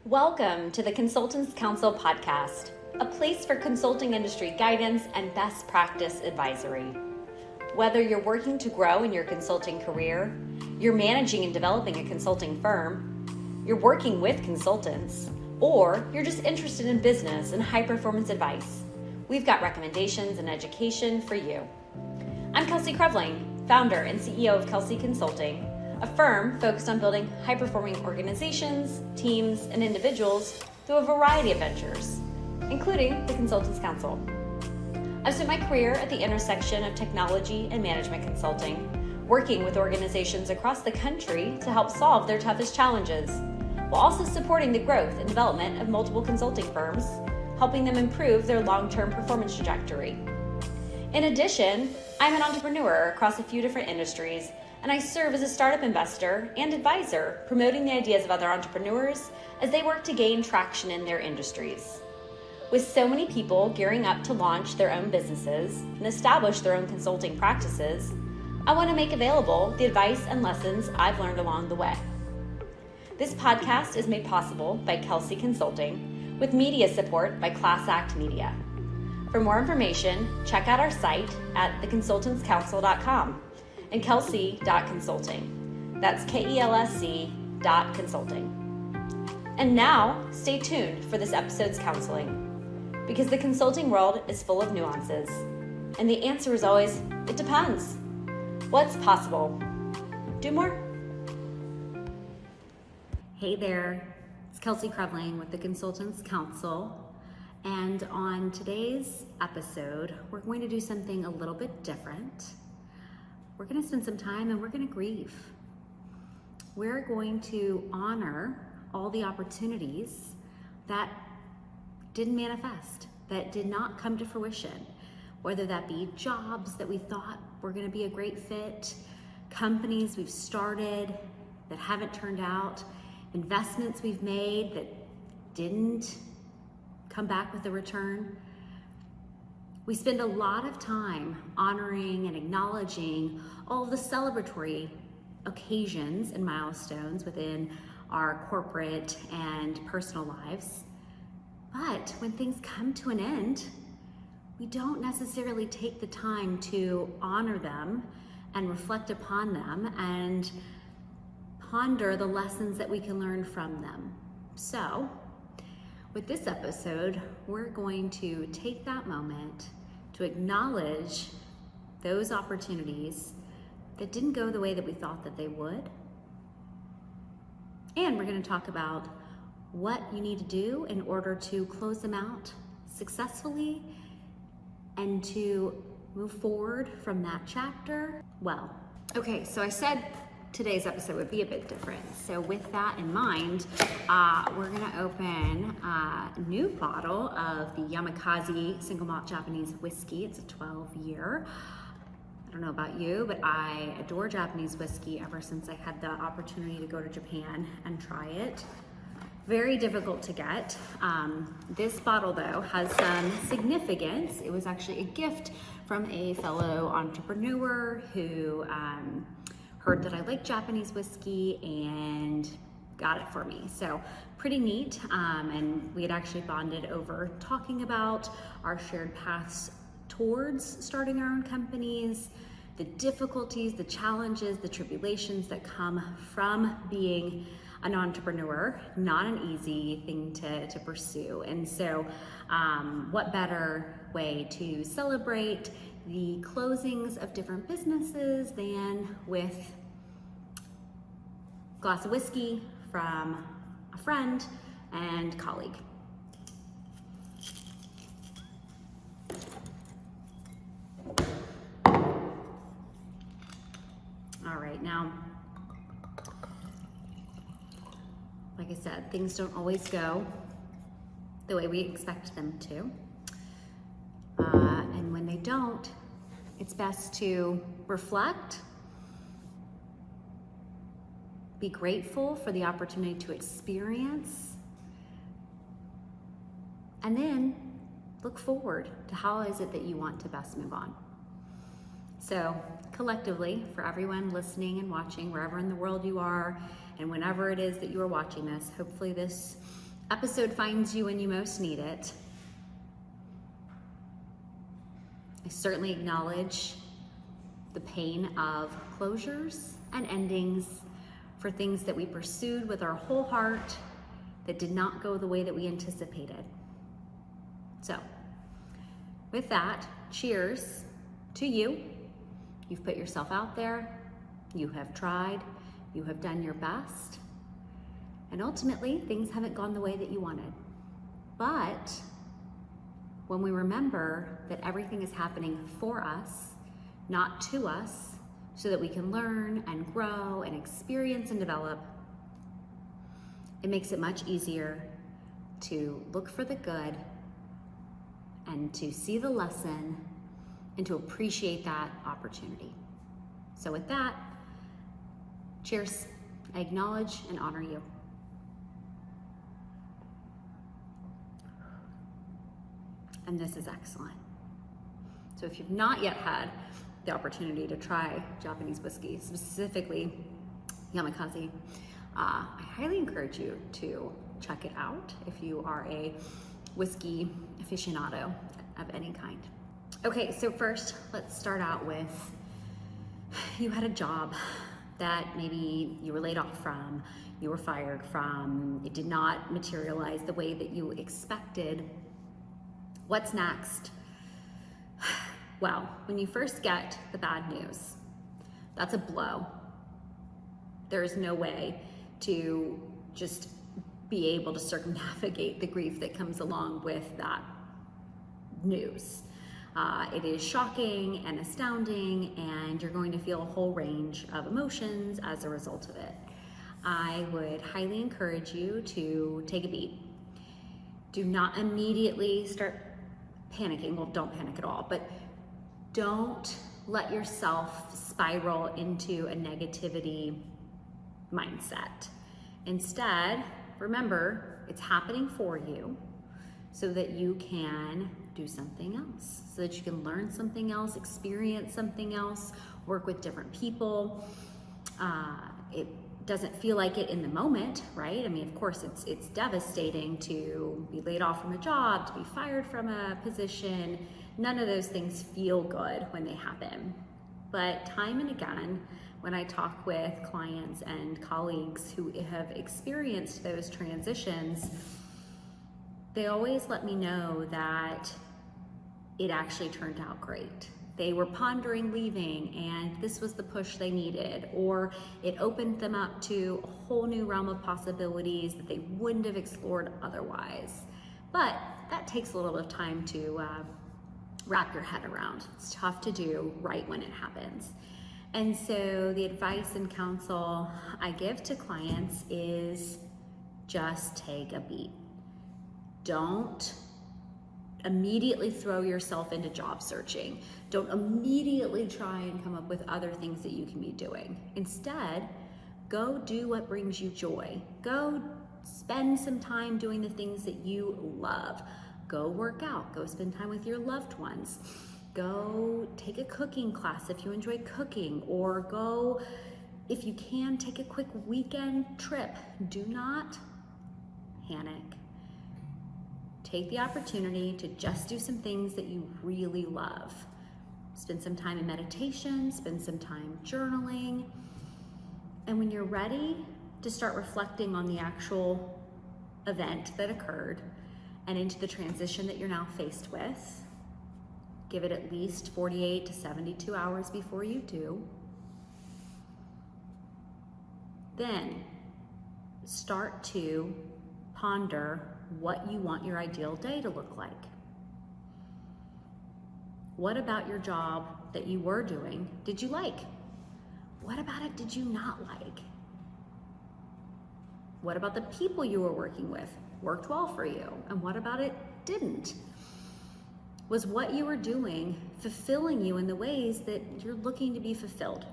Welcome to the Consultants Counsel podcast, a place for consulting industry guidance and best practice advisory. Whether you're working to grow in your consulting career, you're managing and developing a consulting firm, you're working with consultants, or you're just interested in business and high-performance advice, we've got recommendations and education for you. I'm Kelsey Creveling, founder and CEO of Kelsey Consulting, a firm focused on building high-performing organizations, teams, and individuals through a variety of ventures, including the Consultants Counsel. I've spent my career at the intersection of technology and management consulting, working with organizations across the country to help solve their toughest challenges, while also supporting the growth and development of multiple consulting firms, helping them improve their long-term performance trajectory. In addition, I'm an entrepreneur across a few different industries, and I serve as a startup investor and advisor, promoting the ideas of other entrepreneurs as they work to gain traction in their industries. With so many people gearing up to launch their own businesses and establish their own consulting practices, I want to make available the advice and lessons I've learned along the way. This podcast is made possible by Kelsey Consulting, with media support by Class Act Media. For more information, check out our site at theconsultantscounsel.com and kelsey.consulting. That's KELSC.consulting. And now, stay tuned for this episode's counseling, because the consulting world is full of nuances, and the answer is always, it depends. What's possible? Do more? Hey there, it's Kelsey Creveling with the Consultants Counsel, and on today's episode, we're going to do something a little bit different. We're going to spend some time and we're going to grieve. We're going to honor all the opportunities that didn't manifest, that did not come to fruition, whether that be jobs that we thought were going to be a great fit, companies we've started that haven't turned out, investments we've made that didn't come back with a return. We spend a lot of time honoring and acknowledging all of the celebratory occasions and milestones within our corporate and personal lives. But when things come to an end, we don't necessarily take the time to honor them and reflect upon them and ponder the lessons that we can learn from them. So, with this episode, we're going to take that moment to acknowledge those opportunities that didn't go the way that we thought that they would. And we're going to talk about what you need to do in order to close them out successfully and to move forward from that chapter well. Okay, so I said today's episode would be a bit different. So with that in mind, we're gonna open a new bottle of the Yamazaki single malt Japanese whiskey. It's a 12-year. I don't know about you, but I adore Japanese whiskey ever since I had the opportunity to go to Japan and try it. Very difficult to get. This bottle though has some significance. It was actually a gift from a fellow entrepreneur who heard that I like Japanese whiskey and got it for me. So pretty neat. And we had actually bonded over talking about our shared paths towards starting our own companies, the difficulties, the challenges, the tribulations that come from being an entrepreneur, not an easy thing to pursue. And so what better way to celebrate the closings of different businesses than with a glass of whiskey from a friend and colleague. All right, now, like I said, things don't always go the way we expect them to. And when they don't, it's best to reflect, be grateful for the opportunity to experience, and then look forward to how is it that you want to best move on. So collectively, for everyone listening and watching, wherever in the world you are, and whenever it is that you are watching this, hopefully this episode finds you when you most need it. I certainly acknowledge the pain of closures and endings for things that we pursued with our whole heart that did not go the way that we anticipated. So, with that, cheers to you. You've put yourself out there, you have tried, you have done your best, and ultimately things haven't gone the way that you wanted. But when we remember that everything is happening for us, not to us, so that we can learn and grow and experience and develop, it makes it much easier to look for the good and to see the lesson and to appreciate that opportunity. So with that, cheers. I acknowledge and honor you. And this is excellent. So if you've not yet had the opportunity to try Japanese whiskey, specifically Yamazaki, I highly encourage you to check it out if you are a whiskey aficionado of any kind. Okay, so first let's start out with, you had a job that maybe you were laid off from, you were fired from, it did not materialize the way that you expected. What's next? Well, when you first get the bad news, that's a blow. There is no way to just be able to circumnavigate the grief that comes along with that news. It is shocking and astounding, and you're going to feel a whole range of emotions as a result of it. I would highly encourage you to take a beat. Do not immediately start panicking. Well, don't panic at all, but don't let yourself spiral into a negativity mindset. Instead, remember, it's happening for you so that you can do something else, so that you can learn something else, experience something else, work with different people. It doesn't feel like it in the moment, right? I mean, of course, it's devastating to be laid off from a job, to be fired from a position. None of those things feel good when they happen. But time and again, when I talk with clients and colleagues who have experienced those transitions, they always let me know that it actually turned out great. They were pondering leaving and this was the push they needed, or it opened them up to a whole new realm of possibilities that they wouldn't have explored otherwise. But that takes a little bit of time to wrap your head around. It's tough to do right when it happens. And so the advice and counsel I give to clients is just take a beat. Don't immediately throw yourself into job searching. Don't immediately try and come up with other things that you can be doing. Instead, go do what brings you joy. Go spend some time doing the things that you love. Go work out, go spend time with your loved ones. Go take a cooking class if you enjoy cooking, or go, if you can, take a quick weekend trip. Do not panic. Take the opportunity to just do some things that you really love. Spend some time in meditation, spend some time journaling. And when you're ready to start reflecting on the actual event that occurred and into the transition that you're now faced with, give it at least 48 to 72 hours before you do. Then start to ponder what you want your ideal day to look like. What about your job that you were doing did you like? What about it did you not like? What about the people you were working with worked well for you? And what about it didn't? Was what you were doing fulfilling you in the ways that you're looking to be fulfilled?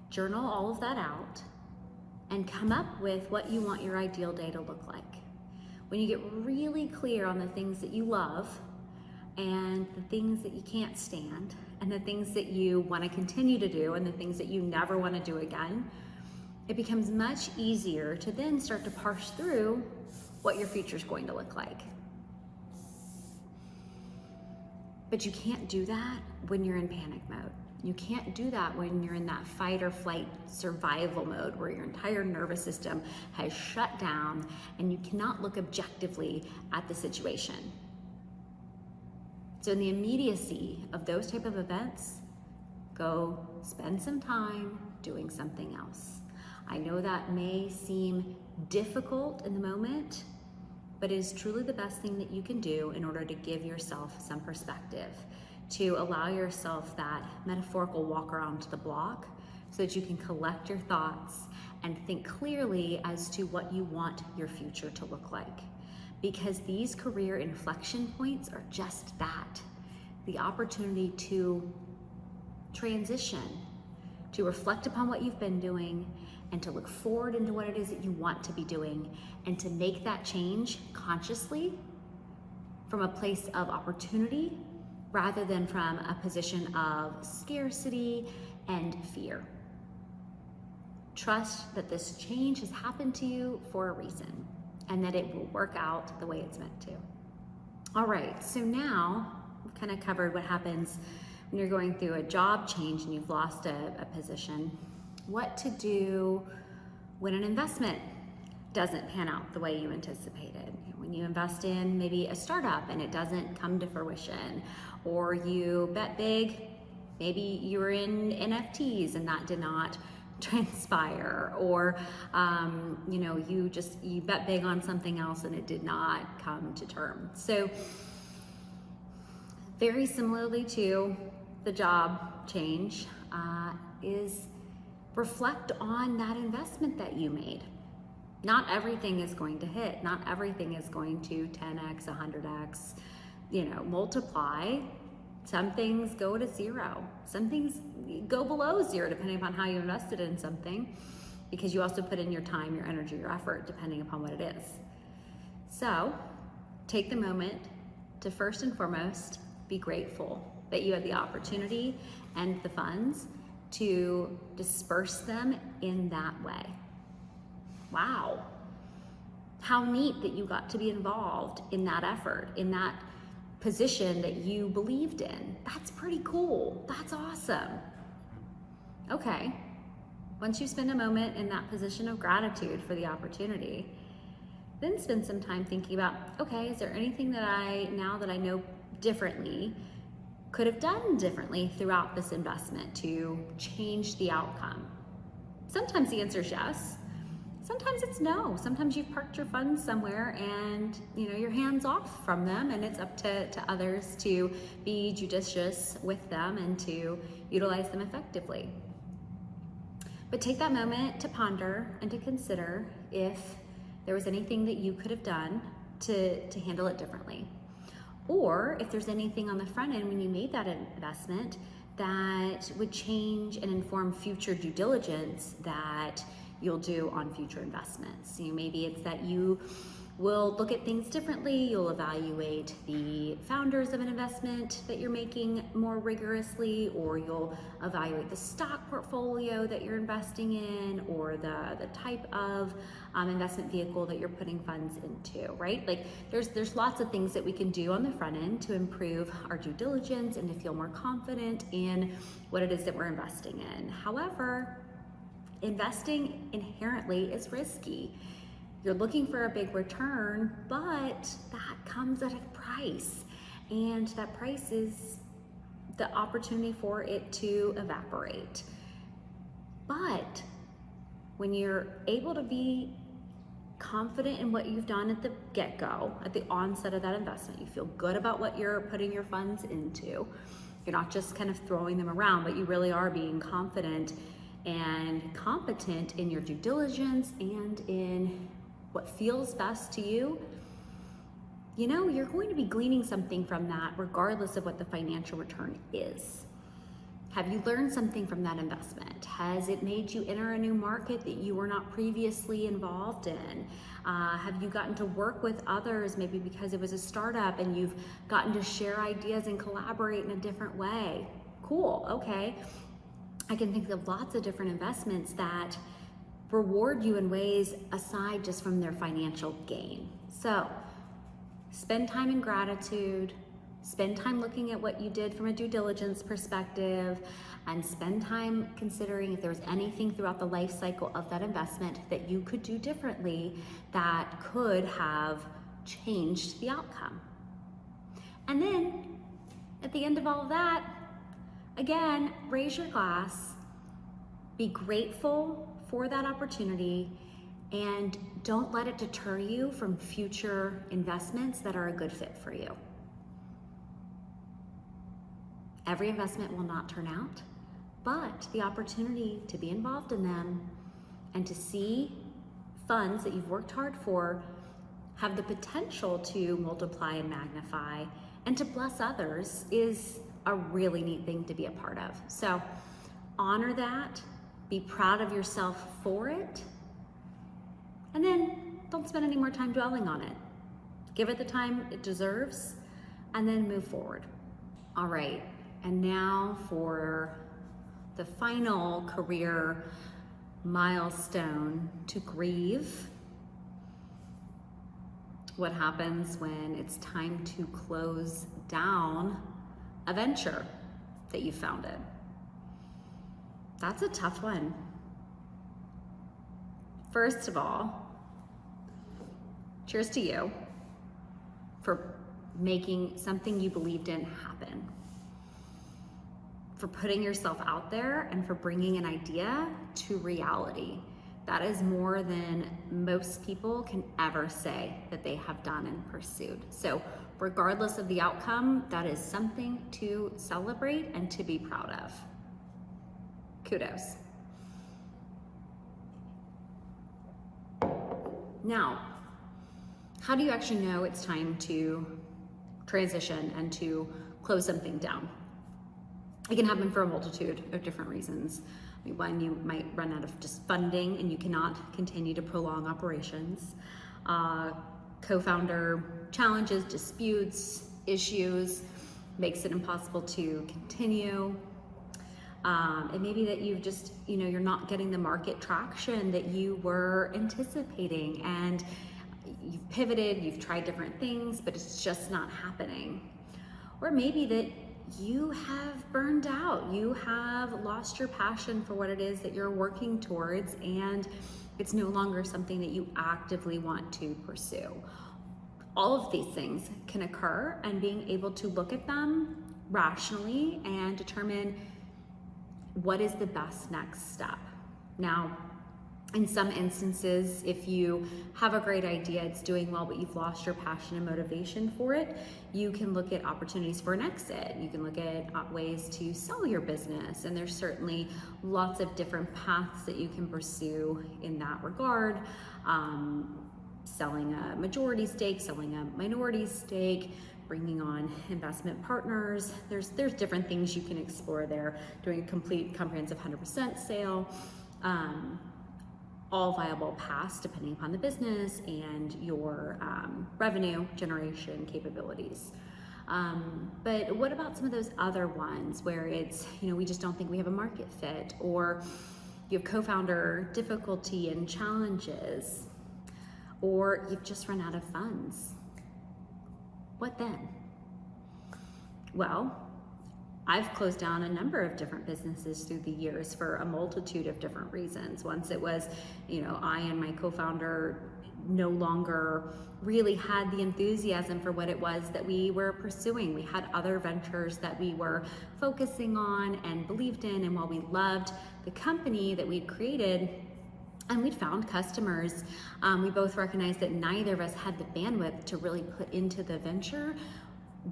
Journal all of that out and come up with what you want your ideal day to look like. When you get really clear on the things that you love and the things that you can't stand and the things that you want to continue to do and the things that you never want to do again, it becomes much easier to then start to parse through what your future is going to look like. But you can't do that when you're in panic mode. You can't do that when you're in that fight or flight survival mode where your entire nervous system has shut down and you cannot look objectively at the situation. So in the immediacy of those type of events, go spend some time doing something else. I know that may seem difficult in the moment, but it is truly the best thing that you can do in order to give yourself some perspective, to allow yourself that metaphorical walk around the block so that you can collect your thoughts and think clearly as to what you want your future to look like. Because these career inflection points are just that, the opportunity to transition, to reflect upon what you've been doing and to look forward into what it is that you want to be doing and to make that change consciously from a place of opportunity rather than from a position of scarcity and fear. Trust that this change has happened to you for a reason and that it will work out the way it's meant to. All right, so now we've kind of covered what happens when you're going through a job change and you've lost a position. What to do when an investment doesn't pan out the way you anticipated. When you invest in maybe a startup and it doesn't come to fruition, or you bet big, maybe you were in NFTs and that did not transpire, or you bet big on something else and it did not come to term. So very similarly to the job change is reflect on that investment that you made. Not everything is going to hit. Not everything is going to 10x, 100x, multiply. Some things go to zero. Some things go below zero depending upon how you invested in something, because you also put in your time, your energy, your effort, depending upon what it is. So take the moment to first and foremost be grateful that you had the opportunity and the funds to disperse them in that way. Wow. How neat that you got to be involved in that effort, in that position that you believed in. That's pretty cool. That's awesome. Okay. Once you spend a moment in that position of gratitude for the opportunity, then spend some time thinking about, okay, is there anything that now that I know differently, could have done differently throughout this investment to change the outcome? Sometimes the answer is yes. Sometimes it's no. Sometimes you've parked your funds somewhere and you're hands off from them, and it's up to others to be judicious with them and to utilize them effectively. But take that moment to ponder and to consider if there was anything that you could have done to handle it differently. Or if there's anything on the front end when you made that investment that would change and inform future due diligence that you'll do on future investments. Maybe it's that you will look at things differently. You'll evaluate the founders of an investment that you're making more rigorously, or you'll evaluate the stock portfolio that you're investing in, or the type of investment vehicle that you're putting funds into, right? Like there's lots of things that we can do on the front end to improve our due diligence and to feel more confident in what it is that we're investing in. However, investing inherently is risky. You're looking for a big return, but that comes at a price. And that price is the opportunity for it to evaporate. But when you're able to be confident in what you've done at the get-go, at the onset of that investment, you feel good about what you're putting your funds into. You're not just kind of throwing them around, but you really are being confident and competent in your due diligence and in what feels best to you. You're going to be gleaning something from that regardless of what the financial return is. Have you learned something from that investment? Has it made you enter a new market that you were not previously involved in? Have you gotten to work with others, maybe because it was a startup and you've gotten to share ideas and collaborate in a different way? Cool, okay. I can think of lots of different investments that reward you in ways aside just from their financial gain. So spend time in gratitude, spend time looking at what you did from a due diligence perspective, and spend time considering if there's anything throughout the life cycle of that investment that you could do differently that could have changed the outcome. And then at the end of all of that, again, raise your glass, be grateful for that opportunity, and don't let it deter you from future investments that are a good fit for you. Every investment will not turn out, but the opportunity to be involved in them and to see funds that you've worked hard for have the potential to multiply and magnify and to bless others is a really neat thing to be a part of. So honor that, be proud of yourself for it, and then don't spend any more time dwelling on it. Give it the time it deserves, and then move forward. All right, and now for the final career milestone, to grieve. What happens when it's time to close down a venture that you founded? That's a tough one. First of all, cheers to you for making something you believed in happen, for putting yourself out there and for bringing an idea to reality. That is more than most people can ever say that they have done and pursued. So regardless of the outcome, that is something to celebrate and to be proud of. Kudos. Now, how do you actually know it's time to transition and to close something down? It can happen for a multitude of different reasons. One, you might run out of just funding and you cannot continue to prolong operations. Co-founder challenges, disputes, issues, makes it impossible to continue. It may be that you've just, you're not getting the market traction that you were anticipating, and you've pivoted, you've tried different things, but it's just not happening. Or maybe that you have burned out, you have lost your passion for what it is that you're working towards, and it's no longer something that you actively want to pursue. All of these things can occur, and being able to look at them rationally and determine what is the best next step. Now, in some instances, if you have a great idea, it's doing well, but you've lost your passion and motivation for it, you can look at opportunities for an exit. You can look at ways to sell your business, and there's certainly lots of different paths that you can pursue in that regard. Selling a majority stake, selling a minority stake, bringing on investment partners. There's different things you can explore there. Doing a complete comprehensive 100% sale. All viable paths depending upon the business and your revenue generation capabilities. But what about some of those other ones where it's, we just don't think we have a market fit, or you have co-founder difficulty and challenges, or you've just run out of funds? What then? Well, I've closed down a number of different businesses through the years for a multitude of different reasons. Once it was, I and my co-founder no longer really had the enthusiasm for what it was that we were pursuing. We had other ventures that we were focusing on and believed in, and while we loved the company that we'd created and we'd found customers, we both recognized that neither of us had the bandwidth to really put into the venture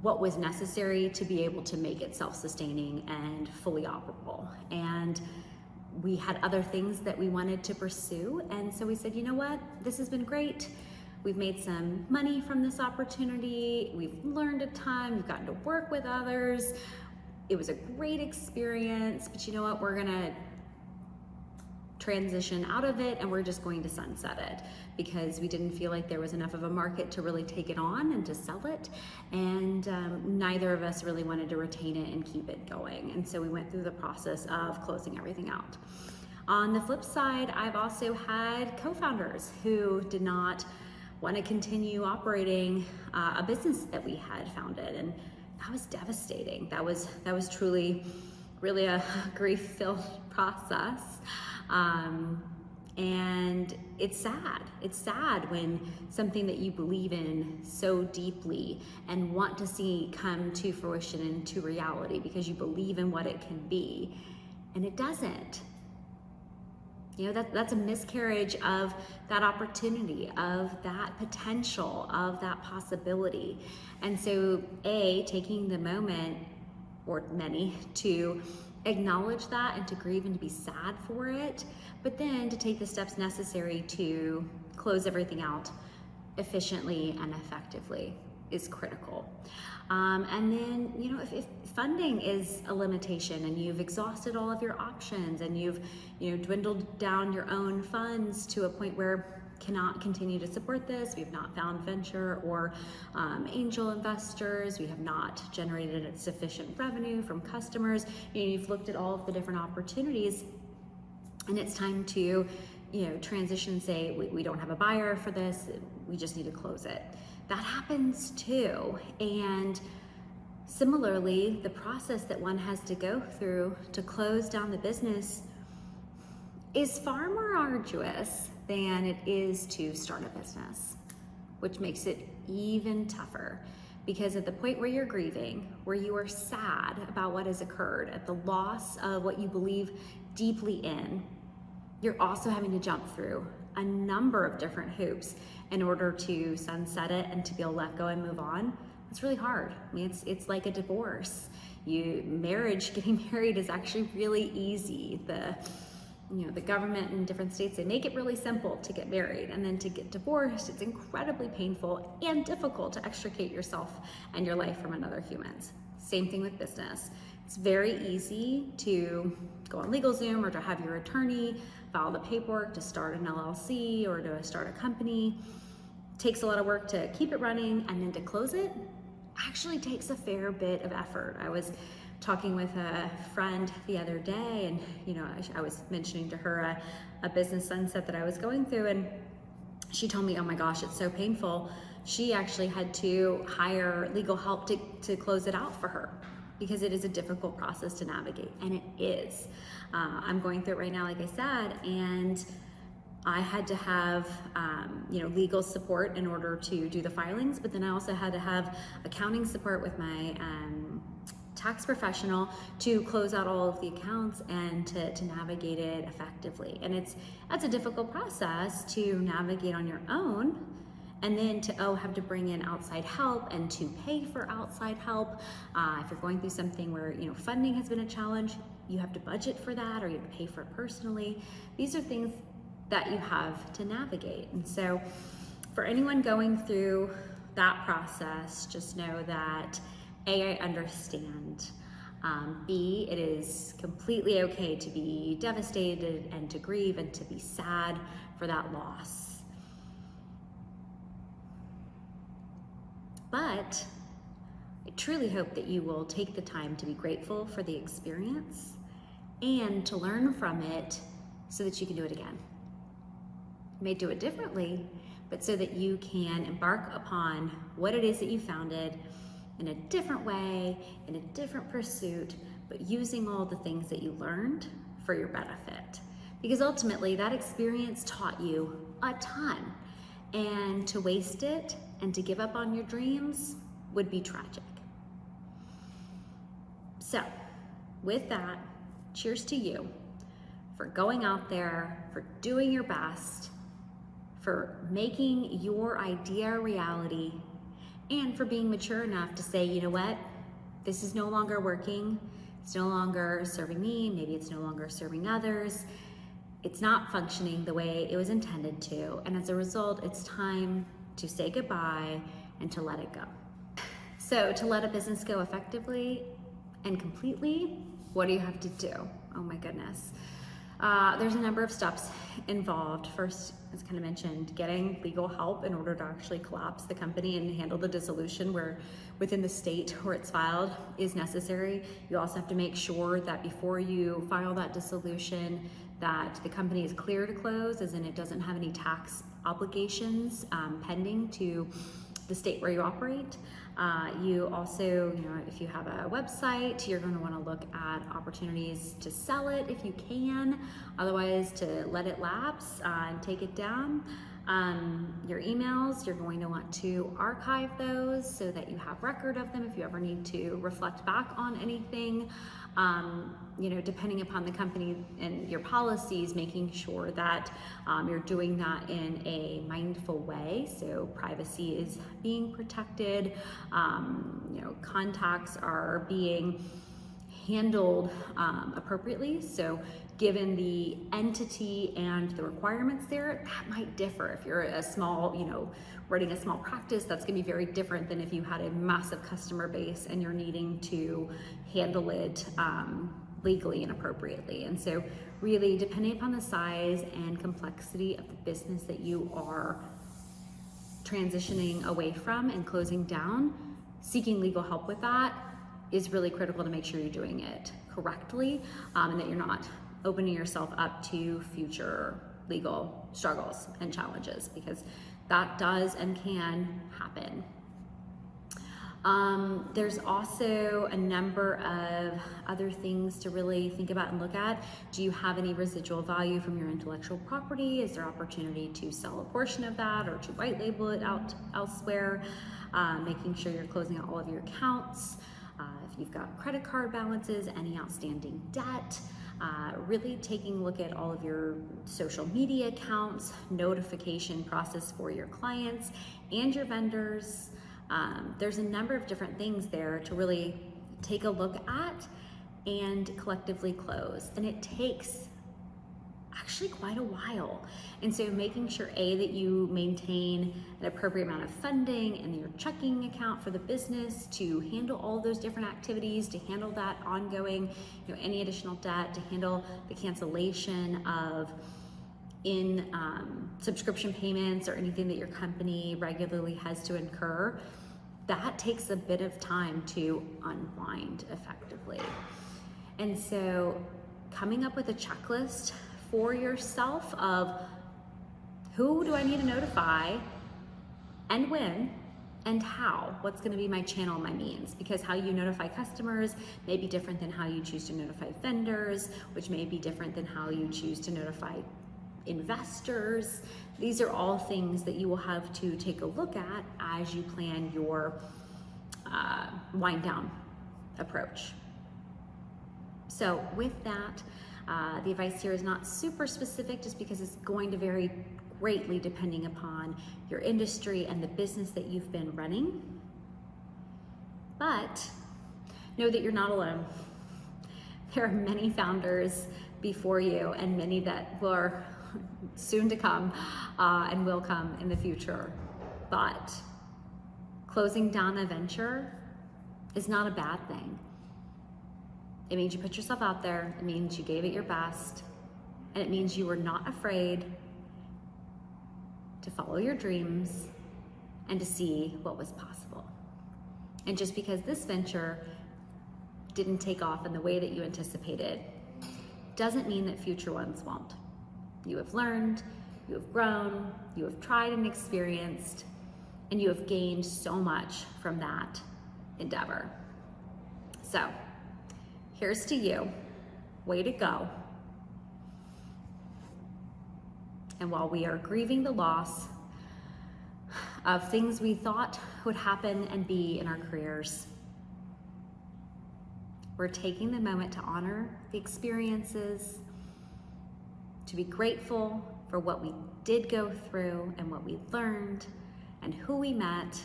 what was necessary to be able to make it self-sustaining and fully operable. And we had other things that we wanted to pursue. And so we said, you know what, this has been great. We've made some money from this opportunity. We've learned a ton. We've gotten to work with others. It was a great experience, but you know what, we're gonna transition out of it and we're just going to sunset it because we didn't feel like there was enough of a market to really take it on and to sell it, and neither of us really wanted to retain it and keep it going. And so we went through the process of closing everything out. On the flip side, I've also had co-founders who did not want to continue operating a business that we had founded, and that was devastating. That was truly, really a grief-filled process. And it's sad. It's sad when something that you believe in so deeply and want to see come to fruition and to reality because you believe in what it can be, and it doesn't. You know, that's a miscarriage of that opportunity, of that potential, of that possibility. And so, taking the moment, or many, to acknowledge that and to grieve and to be sad for it, but then to take the steps necessary to close everything out efficiently and effectively is critical. And then, you know, if funding is a limitation and you've exhausted all of your options and you've, you know, dwindled down your own funds to a point where cannot continue to support this, we've not found venture or angel investors, we have not generated sufficient revenue from customers, you know, you've looked at all of the different opportunities, and it's time to, you know, transition, say, we don't have a buyer for this, we just need to close it. That happens too. And similarly, the process that one has to go through to close down the business is far more arduous than it is to start a business, which makes it even tougher. Because at the point where you're grieving, where you are sad about what has occurred, at the loss of what you believe deeply in, you're also having to jump through a number of different hoops in order to sunset it and to be able to let go and move on. It's really hard. I mean, it's like a divorce. Getting married is actually really easy. The government in different states, they make it really simple to get married, and then to get divorced, it's incredibly painful and difficult to extricate yourself and your life from another human's. Same thing with business. It's very easy to go on LegalZoom or to have your attorney file the paperwork to start an LLC or to start a company. It takes a lot of work to keep it running, and then to close it actually takes a fair bit of effort. I was talking with a friend the other day, and you know, I was mentioning to her a business sunset that I was going through, and she told me, oh my gosh, it's so painful. She actually had to hire legal help to close it out for her, because it is a difficult process to navigate, and it is. I'm going through it right now, like I said, and I had to have legal support in order to do the filings, but then I also had to have accounting support with my tax professional to close out all of the accounts and to navigate it effectively. And that's a difficult process to navigate on your own, and then to have to bring in outside help and to pay for outside help. If you're going through something where funding has been a challenge, you have to budget for that, or you have to pay for it personally. These are things that you have to navigate. And so for anyone going through that process, just know that A, I understand. B, it is completely okay to be devastated and to grieve and to be sad for that loss. But I truly hope that you will take the time to be grateful for the experience and to learn from it so that you can do it again. You may do it differently, but so that you can embark upon what it is that you founded in a different way, in a different pursuit, but using all the things that you learned for your benefit. Because ultimately, that experience taught you a ton, and to waste it and to give up on your dreams would be tragic. So, with that, cheers to you for going out there, for doing your best, for making your idea a reality, and for being mature enough to say, you know what, this is no longer working, it's no longer serving me, maybe it's no longer serving others, it's not functioning the way it was intended to, and as a result, it's time to say goodbye and to let it go. So to let a business go effectively and completely, what do you have to do? Oh my goodness. There's a number of steps involved. First, as kind of mentioned, getting legal help in order to actually collapse the company and handle the dissolution where within the state where it's filed is necessary. You also have to make sure that before you file that dissolution that the company is clear to close, as in it doesn't have any tax obligations pending to the state where you operate. You also, if you have a website, you're going to want to look at opportunities to sell it if you can, otherwise to let it lapse and take it down. Your emails, you're going to want to archive those so that you have record of them if you ever need to reflect back on anything. Depending upon the company and your policies, making sure that you're doing that in a mindful way. So privacy is being protected, contacts are being handled appropriately. So given the entity and the requirements there, that might differ. If you're a small, running a small practice, that's gonna be very different than if you had a massive customer base and you're needing to handle it legally and appropriately. And so really, depending upon the size and complexity of the business that you are transitioning away from and closing down, seeking legal help with that is really critical to make sure you're doing it correctly, and that you're not opening yourself up to future legal struggles and challenges, because that does and can happen. There's also a number of other things to really think about and look at. Do you have any residual value from your intellectual property? Is there opportunity to sell a portion of that or to white label it out elsewhere? Making sure you're closing out all of your accounts. If you've got credit card balances, any outstanding debt, really taking a look at all of your social media accounts, notification process for your clients and your vendors. There's a number of different things there to really take a look at and collectively close. And it takes actually quite a while. And so making sure, that you maintain an appropriate amount of funding in your checking account for the business to handle all those different activities, to handle that ongoing, any additional debt, to handle the cancellation of subscription payments or anything that your company regularly has to incur. That takes a bit of time to unwind effectively. And so coming up with a checklist for yourself of who do I need to notify and when and how, what's going to be my channel, my means, because how you notify customers may be different than how you choose to notify vendors, which may be different than how you choose to notify investors. These are all things that you will have to take a look at as you plan your wind down approach. So with that, the advice here is not super specific, just because it's going to vary greatly depending upon your industry and the business that you've been running. But know that you're not alone. There are many founders before you and many that were soon to come and will come in the future. But closing down a venture is not a bad thing. It means you put yourself out there. It means you gave it your best. And it means you were not afraid to follow your dreams and to see what was possible. And just because this venture didn't take off in the way that you anticipated, doesn't mean that future ones won't. You have learned, you have grown, you have tried and experienced, and you have gained so much from that endeavor. So, here's to you. Way to go. And while we are grieving the loss of things we thought would happen and be in our careers, we're taking the moment to honor the experiences, to be grateful for what we did go through and what we learned and who we met.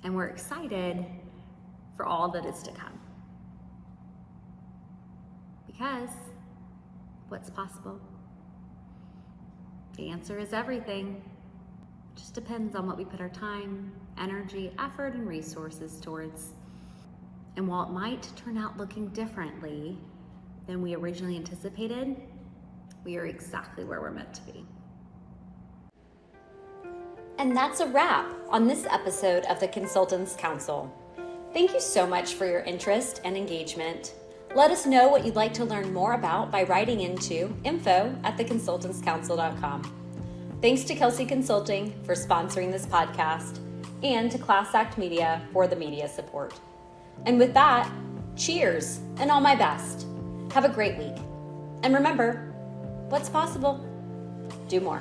And we're excited for all that is to come. Because what's possible? The answer is everything. It just depends on what we put our time, energy, effort, and resources towards. And while it might turn out looking differently than we originally anticipated, we are exactly where we're meant to be. And that's a wrap on this episode of the Consultants Counsel. Thank you so much for your interest and engagement. Let us know what you'd like to learn more about by writing into info@theconsultantscouncil.com. Thanks to Kelsey Consulting for sponsoring this podcast and to Class Act Media for the media support. And with that, cheers and all my best. Have a great week. And remember, what's possible? Do more.